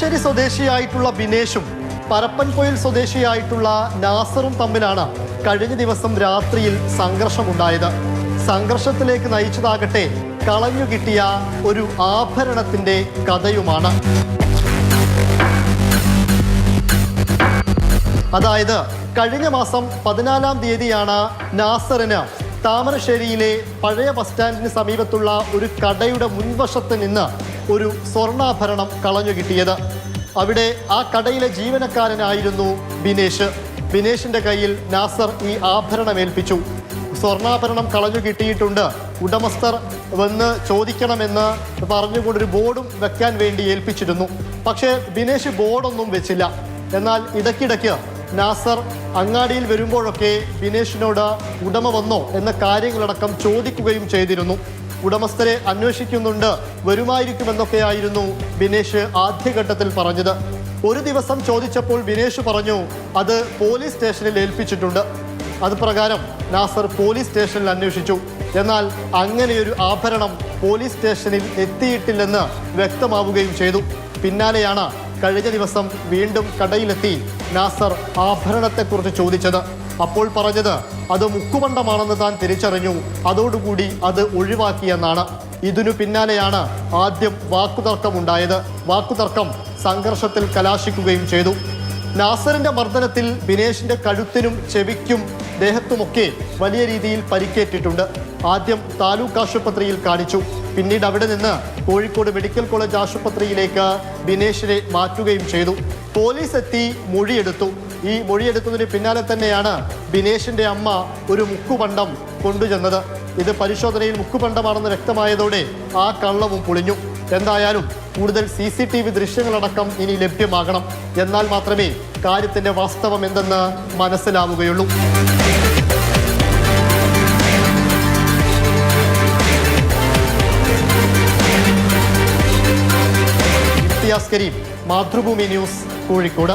താമരശ്ശേരി സ്വദേശിയായിട്ടുള്ള ബിനേഷും പരപ്പൻപൊയിൽ സ്വദേശിയായിട്ടുള്ള നാസറും തമ്മിലാണ് കഴിഞ്ഞ ദിവസം രാത്രിയിൽ സംഘർഷമുണ്ടായത്. സംഘർഷത്തിലേക്ക് നയിച്ചതാകട്ടെ കളഞ്ഞു കിട്ടിയ ഒരു ആഭരണത്തിന്റെ കഥയുമാണ്. അതായത് കഴിഞ്ഞ മാസം 14-ാം തീയതിയാണ് നാസറിന് താമരശ്ശേരിയിലെ പഴയ ബസ് സ്റ്റാൻഡിന് സമീപത്തുള്ള ഒരു കടയുടെ മുൻവശത്ത് നിന്ന് ഒരു സ്വർണ്ണാഭരണം കളഞ്ഞു കിട്ടിയത്. അവിടെ ആ കടയിലെ ജീവനക്കാരനായിരുന്നു ബിനേഷ്. ബിനേഷിന്റെ കയ്യിൽ നാസർ ഈ ആഭരണം ഏൽപ്പിച്ചു. സ്വർണ്ണാഭരണം കളഞ്ഞു കിട്ടിയിട്ടുണ്ട്, ഉടമസ്ഥർ വന്ന് ചോദിക്കണമെന്ന് പറഞ്ഞുകൊണ്ടൊരു ബോർഡും വെക്കാൻ വേണ്ടി ഏൽപ്പിച്ചിരുന്നു. പക്ഷേ ബിനേഷ് ബോർഡൊന്നും വെച്ചില്ല. എന്നാൽ ഇടയ്ക്കിടയ്ക്ക് നാസർ അങ്ങാടിയിൽ വരുമ്പോഴൊക്കെ ബിനേഷിനോട് ഉടമ വന്നോ എന്ന കാര്യങ്ങളടക്കം ചോദിക്കുകയും ചെയ്തിരുന്നു. ഉടമസ്ഥരെ അന്വേഷിക്കുന്നുണ്ട്, വരുമായിരിക്കുമെന്നൊക്കെയായിരുന്നു ബിനേഷ് ആദ്യഘട്ടത്തിൽ പറഞ്ഞത്. ഒരു ദിവസം ചോദിച്ചപ്പോൾ ബിനേഷ് പറഞ്ഞു അത് പോലീസ് സ്റ്റേഷനിൽ ഏൽപ്പിച്ചിട്ടുണ്ട്. അത് പ്രകാരം നാസർ പോലീസ് സ്റ്റേഷനിൽ അന്വേഷിച്ചു. എന്നാൽ അങ്ങനെയൊരു ആഭരണം പോലീസ് സ്റ്റേഷനിൽ എത്തിയിട്ടില്ലെന്ന് വ്യക്തമാവുകയും ചെയ്തു. പിന്നാലെയാണ് കഴിഞ്ഞ ദിവസം വീണ്ടും കടയിലെത്തി നാസർ ആഭരണത്തെക്കുറിച്ച് ചോദിച്ചത്. അപ്പോൾ പറഞ്ഞത് അത് മുക്കുപണ്ടമാണെന്ന് താൻ തിരിച്ചറിഞ്ഞു, അതോടുകൂടി അത് ഒഴിവാക്കിയെന്നാണ്. ഇതിനു പിന്നാലെയാണ് ആദ്യം വാക്കുതർക്കമുണ്ടായത്. വാക്കുതർക്കം സംഘർഷത്തിൽ കലാശിക്കുകയും ചെയ്തു. നാസറിന്റെ മർദ്ദനത്തിൽ ബിനേഷിന്റെ കഴുത്തിനും ചെവിക്കും ദേഹത്തുമൊക്കെ വലിയ രീതിയിൽ പരിക്കേറ്റിട്ടുണ്ട്. ആദ്യം താലൂക്ക് ആശുപത്രിയിൽ കാണിച്ചു. പിന്നീട് അവിടെ നിന്ന് കോഴിക്കോട് മെഡിക്കൽ കോളേജ് ആശുപത്രിയിലേക്ക് ബിനേഷിനെ മാറ്റുകയും ചെയ്തു. പോലീസ് എത്തി മൊഴിയെടുത്തു. ഈ മൊഴിയെടുത്തതിന് പിന്നാലെ തന്നെയാണ് ബിനേഷിന്റെ അമ്മ ഒരു മുക്കുപണ്ടം കൊണ്ടുചെന്നത്. ഇത് പരിശോധനയിൽ മുക്കുപണ്ടമാണെന്ന് വ്യക്തമായതോടെ ആ കള്ളവും പൊളിഞ്ഞു. എന്തായാലും കൂടുതൽ CCTV ദൃശ്യങ്ങളടക്കം ഇനി ലഭ്യമാകണം. എന്നാൽ മാത്രമേ കാര്യത്തിന്റെ വാസ്തവം എന്തെന്ന് മനസ്സിലാവുകയുള്ളൂ. മാതൃഭൂമി ന്യൂസ്, കോഴിക്കോട്.